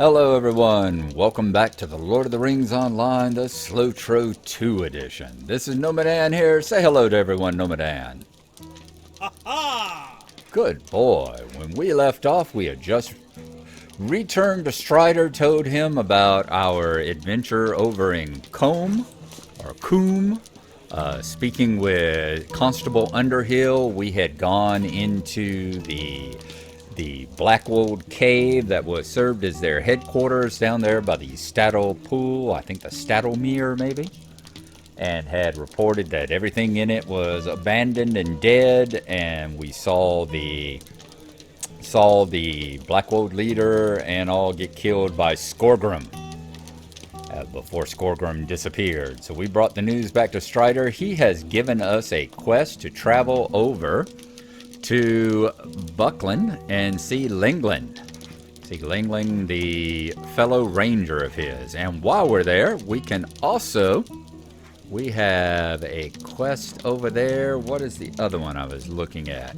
Hello everyone, welcome back to the Lord of the Rings Online, the SLOTRO 2 edition. This is Gnomadan here. Say hello to everyone, Gnomadan. Ha! Good boy. When we left off, we had just returned to Strider, told him about our adventure over in Coombe. Speaking with Constable Underhill, we had gone into the Blackwold cave that was served as their headquarters down there by the Stattle Pool, I think the Stattlemere maybe, and had reported that everything in it was abandoned and dead, and we saw the Blackwold leader and all get killed by Skorgrim before Skorgrim disappeared. So we brought the news back to Strider. He has given us a quest to travel over to Buckland and see Lingland. The fellow ranger of his. And while we're there, we have a quest over there. What is the other one I was looking at?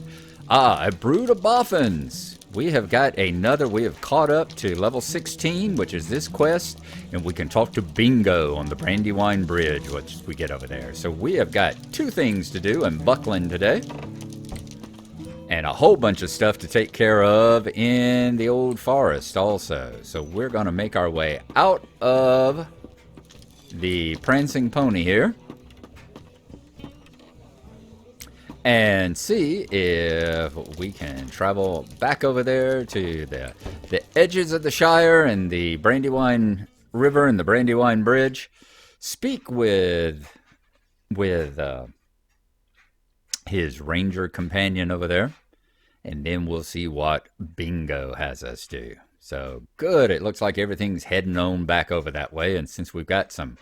A brood of boffins. We have caught up to level 16, which is this quest, and we can talk to Bingo on the Brandywine Bridge, which we get over there. So we have got two things to do in Buckland today, and a whole bunch of stuff to take care of in the old forest also. So we're going to make our way out of the Prancing Pony here and see if we can travel back over there to the edges of the Shire and the Brandywine River and the Brandywine Bridge. Speak with his ranger companion over there, and then we'll see what Bingo has us do. So good, it looks like everything's heading on back over that way, and since we've got some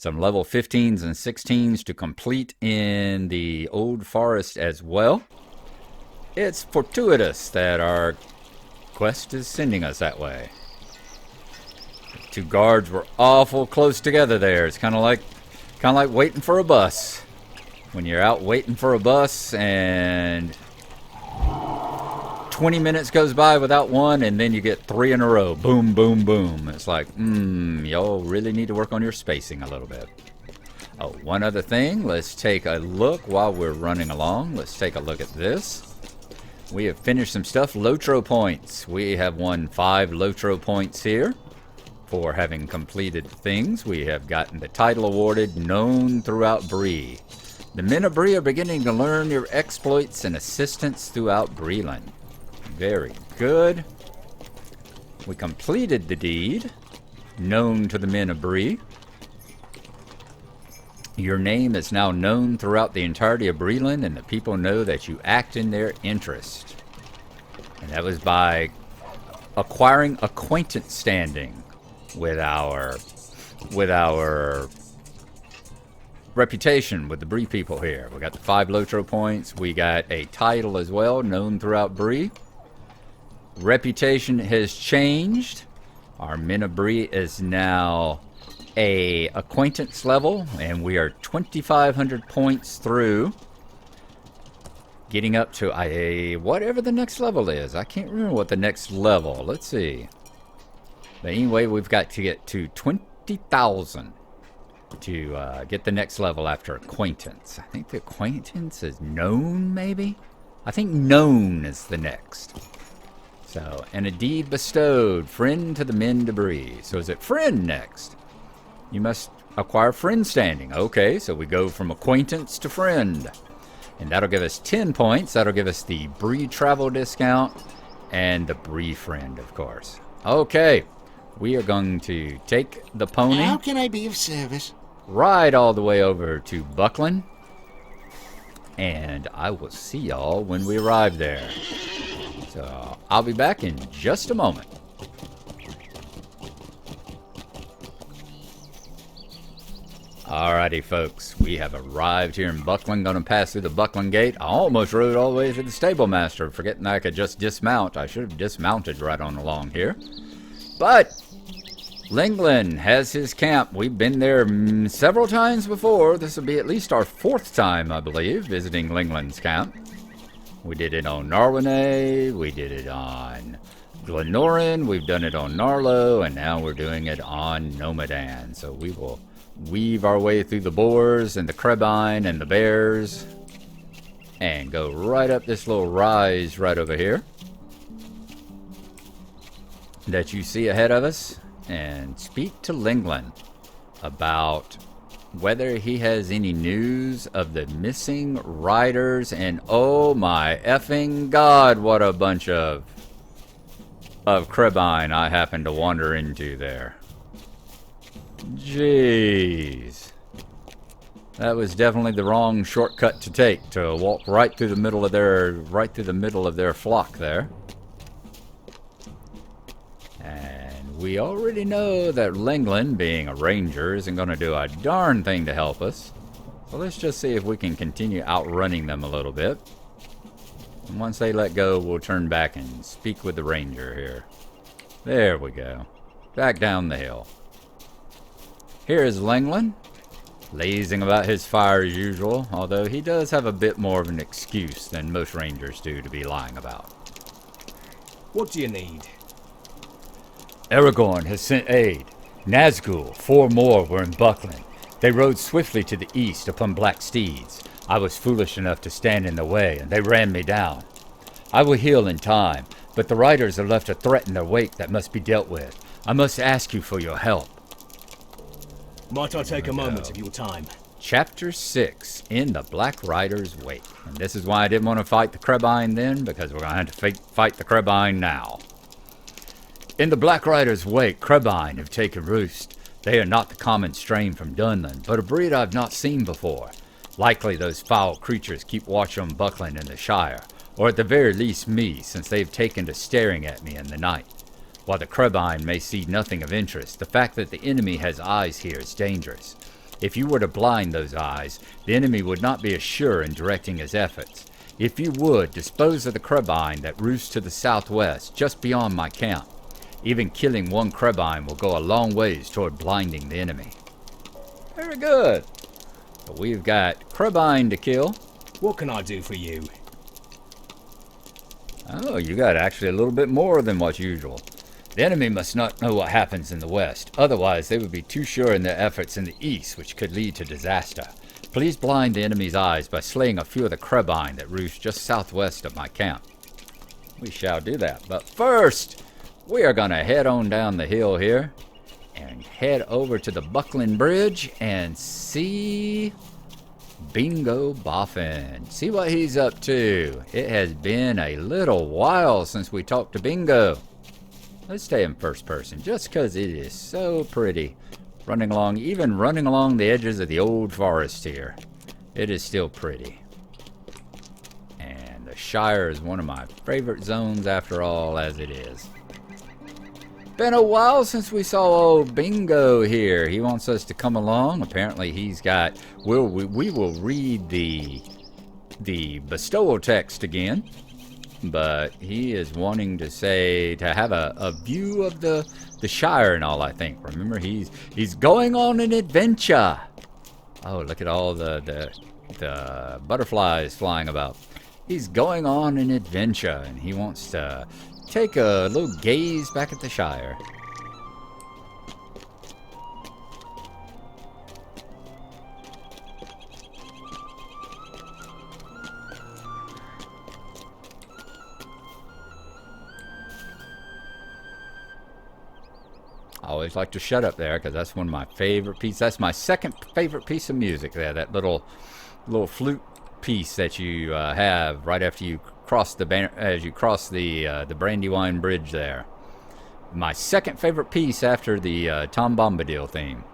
level 15s and 16s to complete in the old forest as well, it's fortuitous that our quest is sending us that way. Two guards were awful close together there. It's kind of like waiting for a bus. When you're out waiting for a bus and 20 minutes goes by without one, and then you get three in a row. Boom, boom, boom. It's like, y'all really need to work on your spacing a little bit. Oh, one other thing. Let's take a look while we're running along. Let's take a look at this. We have finished some stuff. Lotro points. We have won 5 Lotro points here for having completed things. We have gotten the title awarded, Known Throughout Bree. The men of Bree are beginning to learn your exploits and assistance throughout Breeland. Very good. We completed the deed, known to the men of Bree. Your name is now known throughout the entirety of Breeland, and the people know that you act in their interest. And that was by acquiring acquaintance standing with our reputation with the Bree people here. We got the 5 Lotro points. We got a title as well, known throughout Bree. Reputation has changed. Our men of Bree is now a acquaintance level, and we are 2,500 points through, getting up to whatever the next level is. I can't remember what the next level. Let's see. But anyway, we've got to get to 20,000 to get the next level after acquaintance. I think the acquaintance is known, maybe? I think known is the next. So, and a deed bestowed, friend to the men of Bree. So is it friend next? You must acquire friend standing. Okay, so we go from acquaintance to friend. And that'll give us 10 points. That'll give us the Bree travel discount and the Bree friend, of course. Okay, we are going to take the pony. How can I be of service? Ride all the way over to Buckland. And I will see y'all when we arrive there. So I'll be back in just a moment. Alrighty, folks, we have arrived here in Buckland. Going to pass through the Buckland gate. I almost rode all the way to the stable master, forgetting I could just dismount. I should have dismounted right on along here. But Lingland has his camp. We've been there several times before. This will be at least our 4th time, I believe, visiting Lingland's camp. We did it on Narwhal, we did it on Glenoran, we've done it on Gnarlo, and now we're doing it on Gnomadan. So we will weave our way through the boars and the crebine and the bears and go right up this little rise right over here that you see ahead of us and speak to Lingland about whether he has any news of the missing riders. And oh my effing god, what a bunch of crebine I happened to wander into there. Jeez. That was definitely the wrong shortcut to take, to walk right through the middle of their flock there. And we already know that Lingland, being a ranger, isn't going to do a darn thing to help us. So let's just see if we can continue outrunning them a little bit. And once they let go, we'll turn back and speak with the ranger here. There we go. Back down the hill. Here is Lingland, lazing about his fire as usual, although he does have a bit more of an excuse than most rangers do to be lying about. What do you need? Aragorn has sent aid. Nazgul, 4 more were in Buckland. They rode swiftly to the east upon black steeds. I was foolish enough to stand in the way, and they ran me down. I will heal in time, but the riders are left a threat in their wake that must be dealt with. I must ask you for your help. Might I take a moment of your time? Chapter 6, In the Black Rider's Wake. And this is why I didn't want to fight the crebine then, because we're going to have to fight the crebine now. In the Black Rider's wake, crebine have taken roost. They are not the common strain from Dunland, but a breed I've not seen before. Likely those foul creatures keep watch on Buckland and the Shire, or at the very least me, since they've taken to staring at me in the night. While the crebine may see nothing of interest, the fact that the enemy has eyes here is dangerous. If you were to blind those eyes, the enemy would not be as sure in directing his efforts. If you would, dispose of the crebine that roosts to the southwest, just beyond my camp. Even killing one crebine will go a long ways toward blinding the enemy. Very good. But we've got crebine to kill. What can I do for you? Oh, you got actually a little bit more than what's usual. The enemy must not know what happens in the west. Otherwise, they would be too sure in their efforts in the east, which could lead to disaster. Please blind the enemy's eyes by slaying a few of the crebine that roost just southwest of my camp. We shall do that. But first, we are going to head on down the hill here and head over to the Buckland Bridge and see Bingo Boffin. See what he's up to. It has been a little while since we talked to Bingo. Let's stay in first person just because it is so pretty. Even running along the edges of the old forest here. It is still pretty. And the Shire is one of my favorite zones after all, as it is. Been a while since we saw old Bingo here. He wants us to come along. Apparently he's got... we will read the bestowal text again. But he is wanting to have a view of the Shire and all, I think. Remember, he's going on an adventure. Oh, look at all the butterflies flying about. He's going on an adventure, and he wants to take a little gaze back at the Shire. I always like to shut up there because that's one of my favorite pieces. That's my second favorite piece of music there. That little flute piece that you have right after you cross the Brandywine Bridge there. My second favorite piece after the Tom Bombadil theme.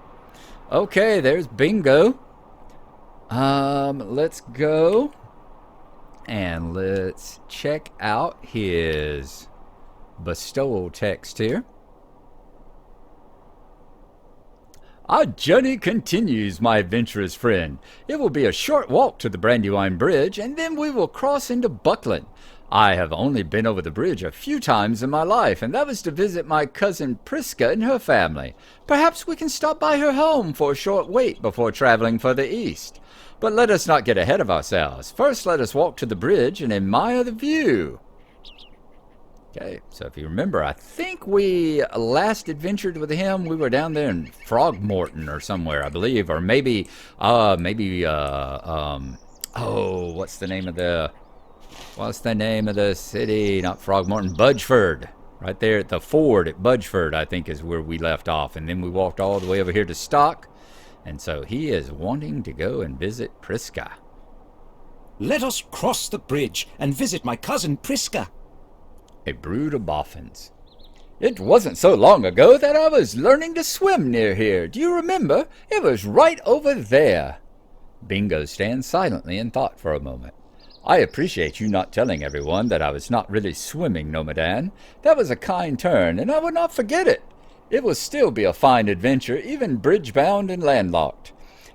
Okay, there's Bingo. Let's go and let's check out his bestowal text here. Our journey continues, my adventurous friend. It will be a short walk to the Brandywine Bridge, and then we will cross into Buckland. I have only been over the bridge a few times in my life, and that was to visit my cousin Priska and her family. Perhaps we can stop by her home for a short wait before traveling further east. But let us not get ahead of ourselves. First, let us walk to the bridge and admire the view. Okay, so if you remember, I think we last adventured with him. We were down there in Frogmorton or somewhere, I believe, or maybe, oh, what's the name of the city? Not Frogmorton, Budgeford. Right there at the ford at Budgeford, I think, is where we left off. And then we walked all the way over here to Stock. And so he is wanting to go and visit Priska. Let us cross the bridge and visit my cousin Priska. A brood of boffins. It wasn't so long ago that I was learning to swim near here. Do you remember? It was right over there. Bingo stands silently in thought for a moment. I appreciate you not telling everyone that I was not really swimming, Gnomadan. That was a kind turn, and I will not forget it. It will still be a fine adventure, even bridge-bound and landlocked.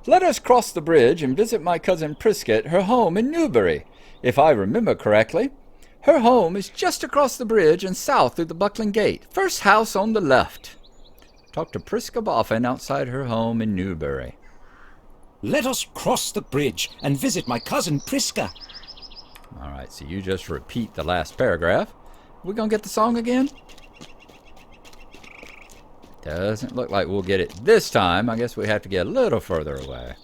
Let us cross the bridge and visit my cousin Priska at her home in Newbury. If I remember correctly, her home is just across the bridge and south through the Buckland gate. First house on the left. Talk to Priska Boffin outside her home in Newbury. Let us cross the bridge and visit my cousin Priska. All right, so you just repeat the last paragraph. We gonna get the song again? Doesn't look like we'll get it this time. I guess we have to get a little further away.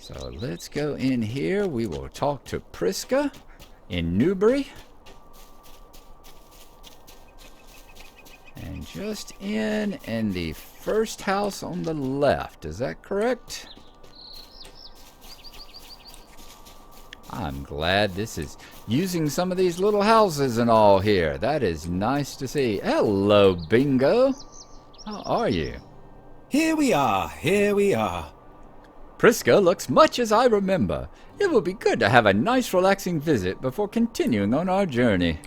So let's go in here. We will talk to Priska in Newbury. And just in the first house on the left. Is that correct? I'm glad this is using some of these little houses and all here. That is nice to see. Hello, Bingo. How are you? Here we are, here we are. Priska looks much as I remember. It will be good to have a nice relaxing visit before continuing on our journey.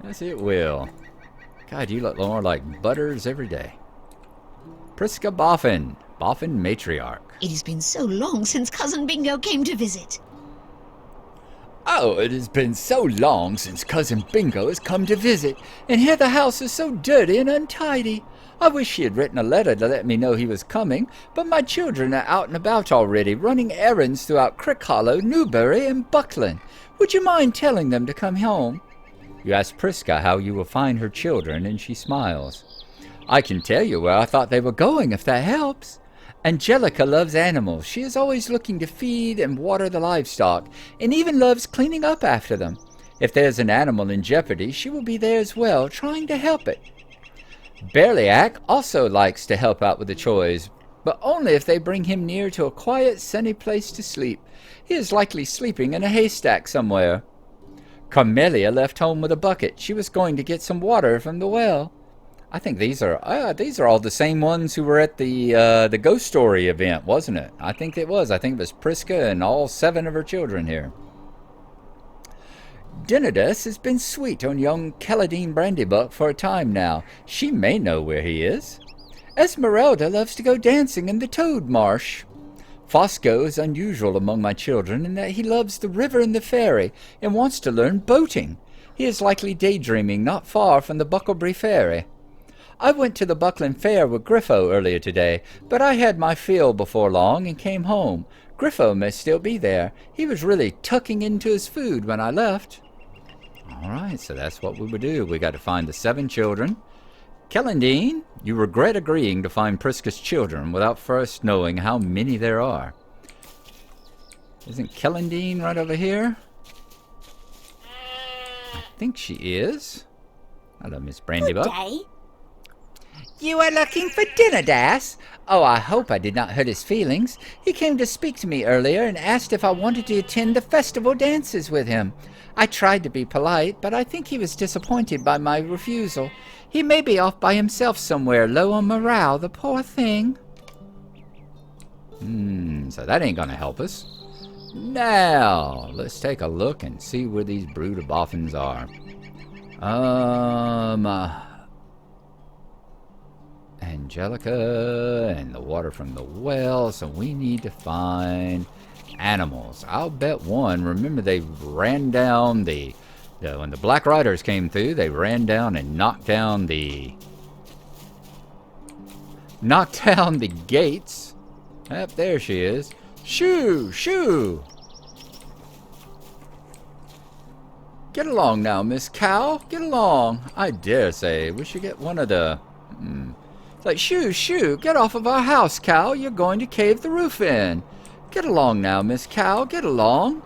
Yes, it will. God, you look more like Butters every day. Priska Boffin, Boffin matriarch. It has been so long since Cousin Bingo came to visit. Oh, it has been so long since Cousin Bingo has come to visit, and here the house is so dirty and untidy. I wish he had written a letter to let me know he was coming, but my children are out and about already, running errands throughout Crick Hollow, Newbury, and Buckland. Would you mind telling them to come home? You ask Priska how you will find her children, and she smiles. I can tell you where I thought they were going, if that helps. Angelica loves animals. She is always looking to feed and water the livestock, and even loves cleaning up after them. If there's an animal in jeopardy, she will be there as well, trying to help it. Berliak also likes to help out with the chores, but only if they bring him near to a quiet, sunny place to sleep. He is likely sleeping in a haystack somewhere. Carmelia left home with a bucket. She was going to get some water from the well. I think these are all the same ones who were at the Ghost Story event, wasn't it? I think it was. I think it was Priska and all 7 of her children here. Dinadas has been sweet on young Caladine Brandybuck for a time now. She may know where he is. Esmeralda loves to go dancing in the Toad Marsh. Fosco is unusual among my children in that he loves the river and the ferry and wants to learn boating. He is likely daydreaming not far from the Bucklebury Ferry. I went to the Buckland Fair with Griffo earlier today, but I had my fill before long and came home. Griffo may still be there. He was really tucking into his food when I left. All right, so that's what we would do. We got to find the 7 children. Kellandine, you regret agreeing to find Priska's children without first knowing how many there are. Isn't Kellandine right over here? I think she is. Hello, Miss Brandybuck. Good day. You are looking for Dinadas? Oh, I hope I did not hurt his feelings. He came to speak to me earlier and asked if I wanted to attend the festival dances with him. I tried to be polite, but I think he was disappointed by my refusal. He may be off by himself somewhere, low on morale, the poor thing. So that ain't gonna help us. Now, let's take a look and see where these brood of boffins are. Angelica and the water from the well, so we need to find animals. I'll bet one. Remember, they ran down when the Black Riders came through, they ran down and knocked down the gates. Yep, there she is. Shoo, shoo. Get along now, Miss Cow. Get along. I dare say we should get one of the... It's like, shoo, shoo, get off of our house, Cow. You're going to cave the roof in. Get along now, Miss Cow. Get along.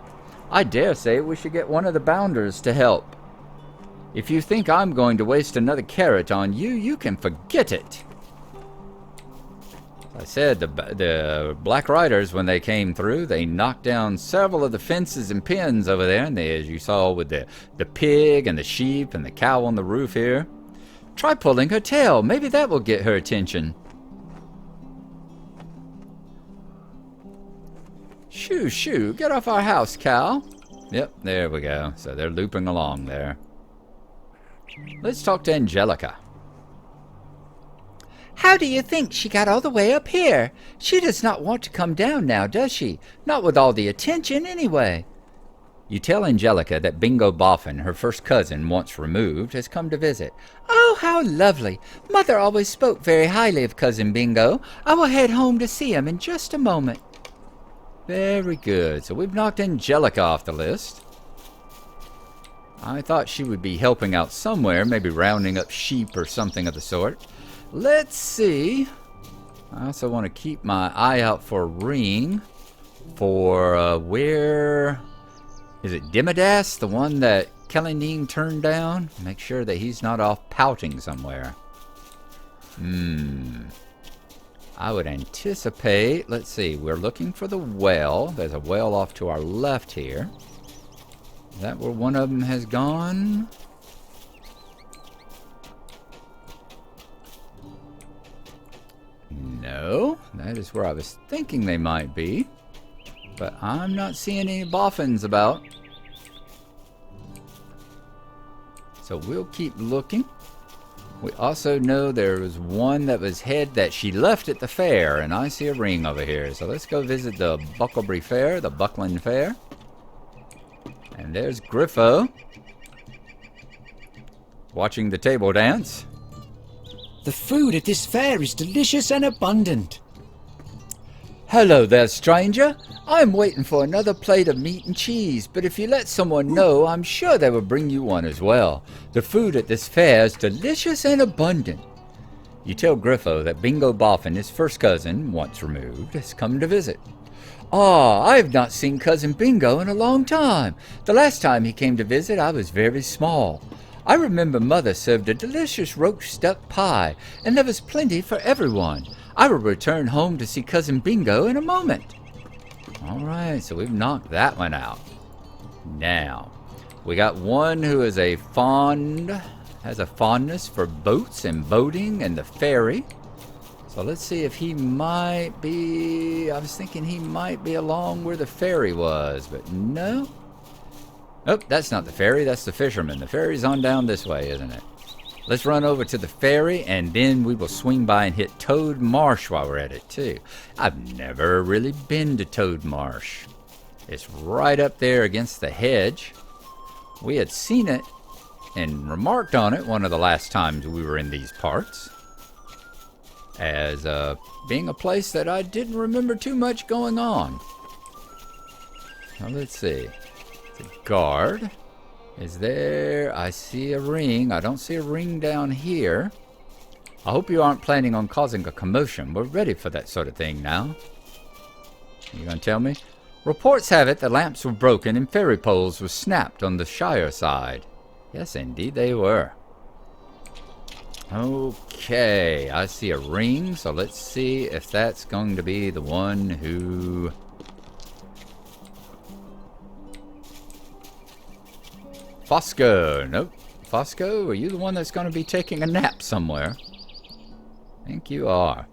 I dare say we should get one of the bounders to help. If you think I'm going to waste another carrot on you, you can forget it. I said the Black Riders, when they came through, they knocked down several of the fences and pens over there, and they, as you saw with the pig and the sheep and the cow on the roof here. Try pulling her tail. Maybe that will get her attention. Shoo, shoo, get off our house, Cow. Yep, there we go. So they're looping along there. Let's talk to Angelica. How do you think she got all the way up here? She does not want to come down now, does she? Not with all the attention, anyway. You tell Angelica that Bingo Boffin, her first cousin once removed, has come to visit. Oh, how lovely. Mother always spoke very highly of Cousin Bingo. I will head home to see him in just a moment. Very good. So we've knocked Angelica off the list. I thought she would be helping out somewhere, maybe rounding up sheep or something of the sort. Let's see. I also want to keep my eye out for a ring. For where... Is it Dimidas, the one that Kellandine turned down? Make sure that he's not off pouting somewhere. I would anticipate... Let's see. We're looking for the well. There's a well off to our left here. Is that where one of them has gone? No. That is where I was thinking they might be. But I'm not seeing any boffins about. So we'll keep looking. We also know there was one that was that she left at the fair, and I see a ring over here. So let's go visit the Bucklebury Fair, the Buckland Fair. And there's Griffo watching the table dance. The food at this fair is delicious and abundant. Hello there, stranger. I'm waiting for another plate of meat and cheese, but if you let someone know, I'm sure they will bring you one as well. The food at this fair is delicious and abundant. You tell Griffo that Bingo Boffin, his first cousin, once removed, has come to visit. Ah, I have not seen Cousin Bingo in a long time. The last time he came to visit, I was very small. I remember Mother served a delicious roast duck pie, and there was plenty for everyone. I will return home to see Cousin Bingo in a moment. All right, so we've knocked that one out. Now, we got one who is has a fondness for boats and boating and the ferry. So let's see if he might be... I was thinking he might be along where the ferry was, but no. Oh, that's not the ferry, that's the fisherman. The ferry's on down this way, isn't it? Let's run over to the ferry, and then we will swing by and hit Toad Marsh while we're at it, too. I've never really been to Toad Marsh. It's right up there against the hedge. We had seen it and remarked on it one of the last times we were in these parts as being a place that I didn't remember too much going on. Now, let's see. The guard is there. I see a ring. I don't see a ring down here. I hope you aren't planning on causing a commotion. We're ready for that sort of thing now. You gonna tell me? Reports have it the lamps were broken and ferry poles were snapped on the Shire side. Yes, indeed they were. Okay, I see a ring, so let's see if that's going to be the one who... Fosco. Nope. Fosco, are you the one that's going to be taking a nap somewhere? I think you are.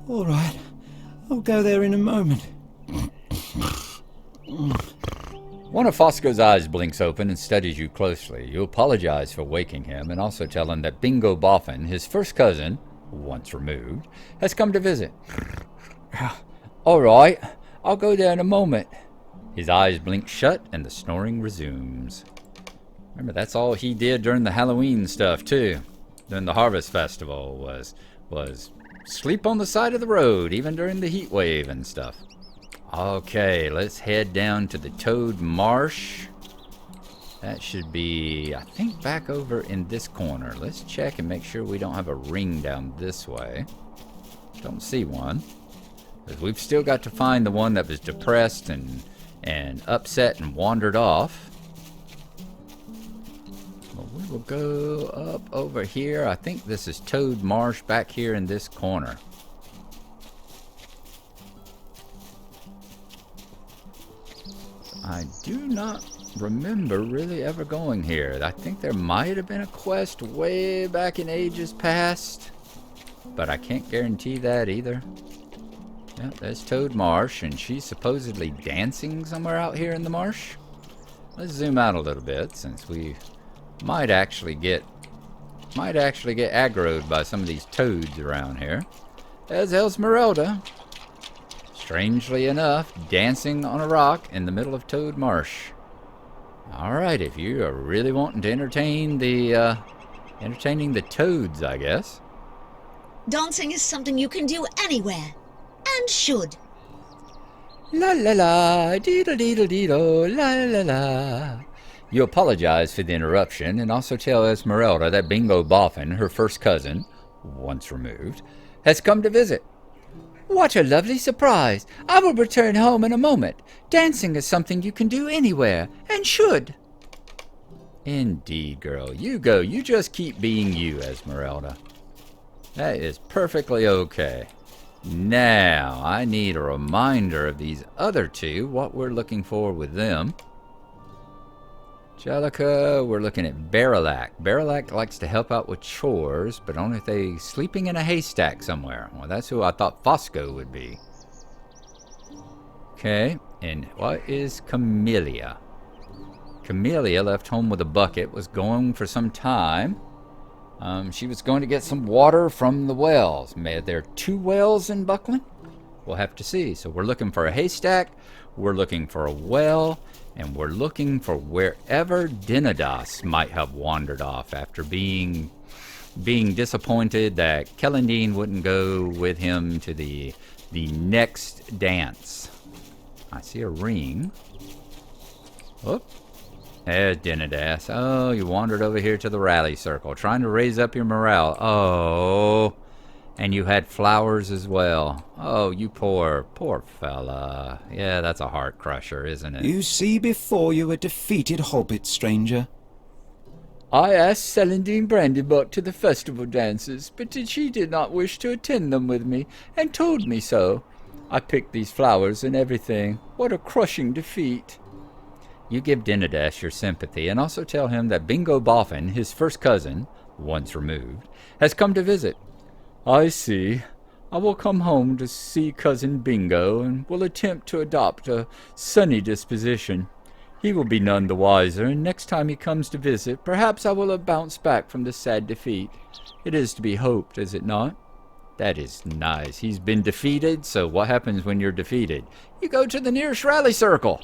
All right. I'll go there in a moment. One of Fosco's eyes blinks open and studies you closely. You apologize for waking him and also tell him that Bingo Boffin, his first cousin, once removed, has come to visit. All right. I'll go there in a moment. His eyes blink shut and the snoring resumes. Remember, that's all he did during the Halloween stuff, too. During the Harvest Festival was sleep on the side of the road, even during the heat wave and stuff. Okay, let's head down to the Toad Marsh. That should be, I think, back over in this corner. Let's check and make sure we don't have a ring down this way. Don't see one. Because we've still got to find the one that was depressed and upset and wandered off. Well, we will go up over here. I think this is Toad Marsh back here in this corner. I do not remember really ever going here. I think there might have been a quest way back in ages past, but I can't guarantee that either. Yeah, there's Toad Marsh, and she's supposedly dancing somewhere out here in the marsh. Let's zoom out a little bit, since we might actually get aggroed by some of these toads around here. There's Esmeralda, strangely enough, dancing on a rock in the middle of Toad Marsh. Alright, if you are really wanting to entertaining the toads, I guess. Dancing is something you can do anywhere. And should. La la la, deedle deedle deedle, la la la. You apologize for the interruption and also tell Esmeralda that Bingo Boffin, her first cousin, once removed, has come to visit. What a lovely surprise. I will return home in a moment. Dancing is something you can do anywhere, and should. Indeed, girl. You go. You just keep being you, Esmeralda. That is perfectly okay. Now, I need a reminder of these other two, what we're looking for with them. Jellica, we're looking at Barrelak. Barrelak likes to help out with chores, but only if they sleeping in a haystack somewhere. Well, that's who I thought Fosco would be. Okay, and what is Camellia? Camellia left home with a bucket, was going for some time. She was going to get some water from the wells. Are there 2 wells in Buckland? We'll have to see. So we're looking for a haystack, we're looking for a well, and we're looking for wherever Dinadas might have wandered off after being disappointed that Kellandine wouldn't go with him to the next dance. I see a ring. Whoop. There's Dinadas. Oh, you wandered over here to the rally circle, trying to raise up your morale. Oh, and you had flowers as well. Oh, you poor fella. Yeah, that's a heart crusher, isn't it? You see before you a defeated hobbit, stranger. I asked Celandine Brandybuck to the festival dances, but she did not wish to attend them with me, and told me so. I picked these flowers and everything. What a crushing defeat. You give Dinadas your sympathy, and also tell him that Bingo Boffin, his first cousin, once removed, has come to visit. I see. I will come home to see Cousin Bingo, and will attempt to adopt a sunny disposition. He will be none the wiser, and next time he comes to visit, perhaps I will have bounced back from this sad defeat. It is to be hoped, is it not? That is nice. He's been defeated, so what happens when you're defeated? You go to the nearest rally circle.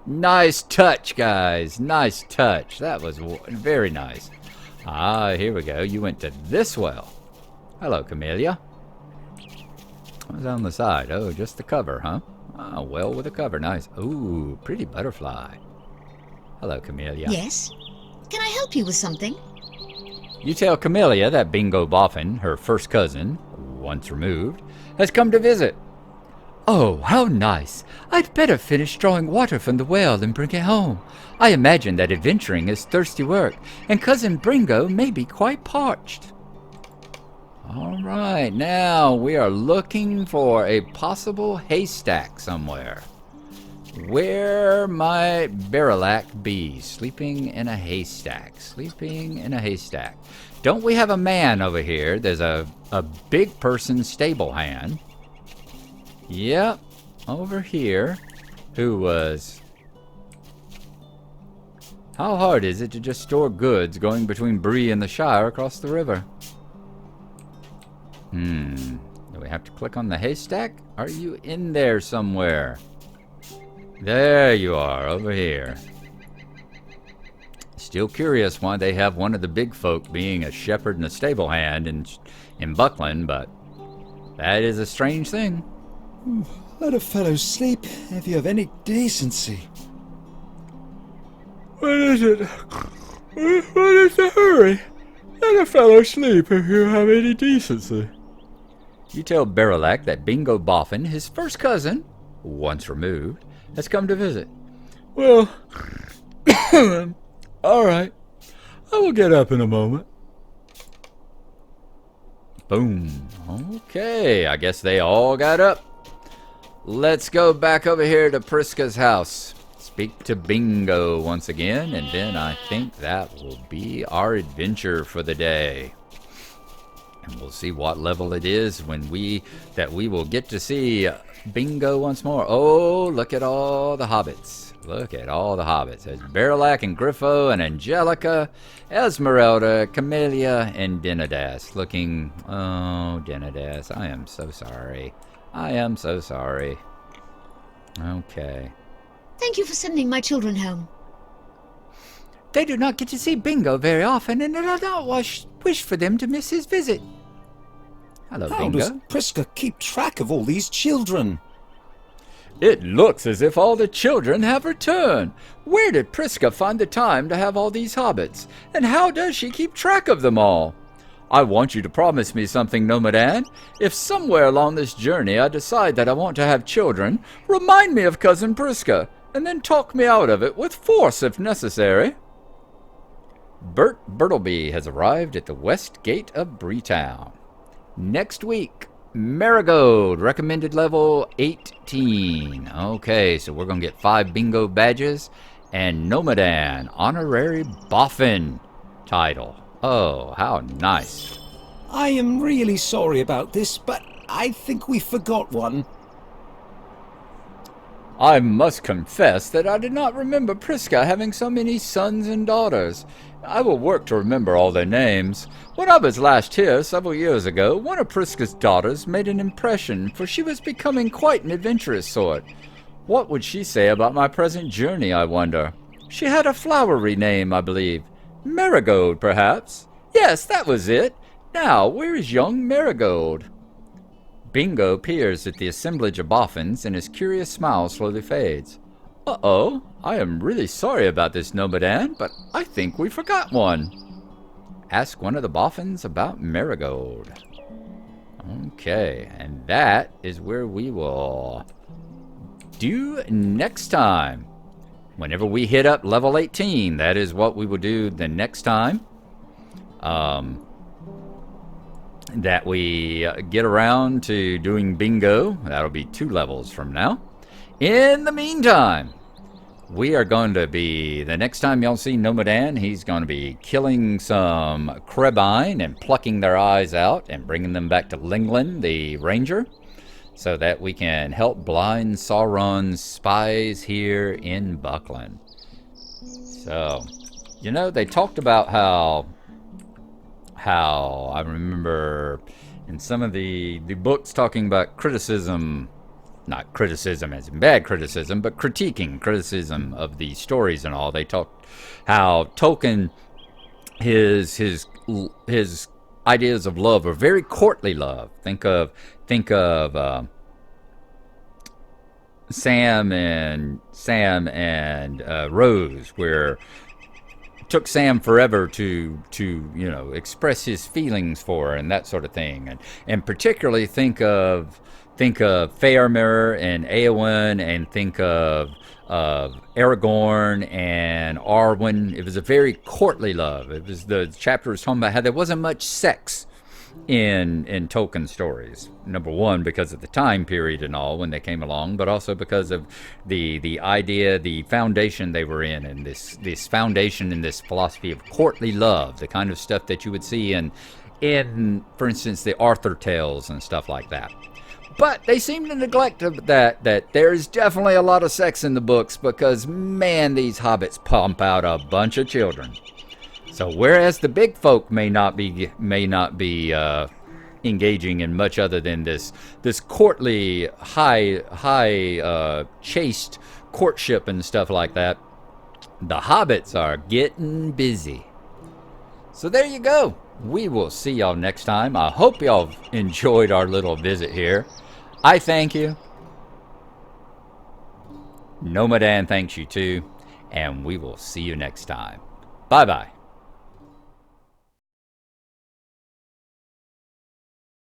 Nice touch, guys. Nice touch. That was very nice. Ah, here we go. You went to this well. Hello, Camellia. What's on the side? Oh, just the cover, huh? Ah, well with a cover. Nice. Ooh, pretty butterfly. Hello, Camellia. Yes? Can I help you with something? You tell Camellia that Bingo Boffin, her first cousin, once removed, has come to visit. Oh, how nice. I'd better finish drawing water from the well and bring it home. I imagine that adventuring is thirsty work, and Cousin Bingo may be quite parched. All right, now we are looking for a possible haystack somewhere. Where might Barrelak be? Sleeping in a haystack. Sleeping in a haystack. Don't we have a man over here? There's a big person stable hand. Yep, over here. Who was... How hard is it to just store goods going between Bree and the Shire across the river? Do we have to click on the haystack? Are you in there somewhere? There you are, over here. Still curious why they have one of the big folk being a shepherd and a stable hand in Buckland, but that is a strange thing. Let a fellow sleep if you have any decency. What is it? What is the hurry? Let a fellow sleep if you have any decency. You tell Barilak that Bingo Boffin, his first cousin, once removed, has come to visit. Well, all right. I will get up in a moment. Boom. Okay, I guess they all got up. Let's go back over here to Priska's house. Speak to Bingo once again, and then I think that will be our adventure for the day. And we'll see what level it is when we will get to see Bingo once more. Oh, look at all the hobbits. Look at all the hobbits. There's Barilak and Griffo and Angelica, Esmeralda, Camellia, and Dinadas. Looking... Oh, Dinadas, I am so sorry. I am so sorry. Okay. Thank you for sending my children home. They do not get to see Bingo very often, and I do not wish for them to miss his visit. Hello, How Bingo. does Priska keep track of all these children? It looks as if all the children have returned. Where did Priska find the time to have all these hobbits? And how does she keep track of them all? I want you to promise me something, Gnomadan. If somewhere along this journey I decide that I want to have children, remind me of Cousin Priska, and then talk me out of it with force if necessary. Bert Bertleby has arrived at the west gate of Breetown. Next week, Marigold, recommended level 18. Okay, so we're going to get 5 bingo badges. And Gnomadan, honorary boffin title. Oh, how nice. I am really sorry about this, but I think we forgot one. I must confess that I did not remember Priska having so many sons and daughters. I will work to remember all their names. When I was last here several years ago, one of Priska's daughters made an impression, for she was becoming quite an adventurous sort. What would she say about my present journey, I wonder? She had a flowery name, I believe. Marigold, perhaps? Yes, that was it. Now, where is young Marigold? Bingo peers at the assemblage of boffins, and his curious smile slowly fades. Uh-oh, I am really sorry about this, Gnomadan, but I think we forgot one. Ask one of the boffins about Marigold. Okay, and that is where we will do next time. Whenever we hit up level 18, that is what we will do the next time. That we get around to doing bingo. That'll be 2 levels from now. In the meantime, we are going to be, the next time y'all see Gnomadan, he's going to be killing some Krebine and plucking their eyes out and bringing them back to Lingland, the ranger, so that we can help blind Sauron's spies here in Buckland. So, you know, they talked about how I remember in some of the books talking about criticism, not criticism as in bad criticism, but critiquing criticism of the stories and all. They talked how Tolkien, his ideas of love are very courtly love. Think of Sam and Rose, where took Sam forever to express his feelings for her and that sort of thing, and particularly think of Faramir and Eowyn, and think of Aragorn and Arwen. It was a very courtly love. It was, the chapter was talking about how there wasn't much sex in Tolkien stories. Number one, because of the time period and all when they came along, but also because of the idea, the foundation they were in, and this foundation in this philosophy of courtly love, the kind of stuff that you would see in for instance, the Arthur tales and stuff like that. But they seem to neglect that there is definitely a lot of sex in the books, because man, these hobbits pump out a bunch of children. So whereas the big folk may not be engaging in much other than this courtly, high chaste courtship and stuff like that, the hobbits are getting busy. So there you go. We will see y'all next time. I hope y'all enjoyed our little visit here. I thank you. Gnomadan thanks you too, and we will see you next time. Bye-bye.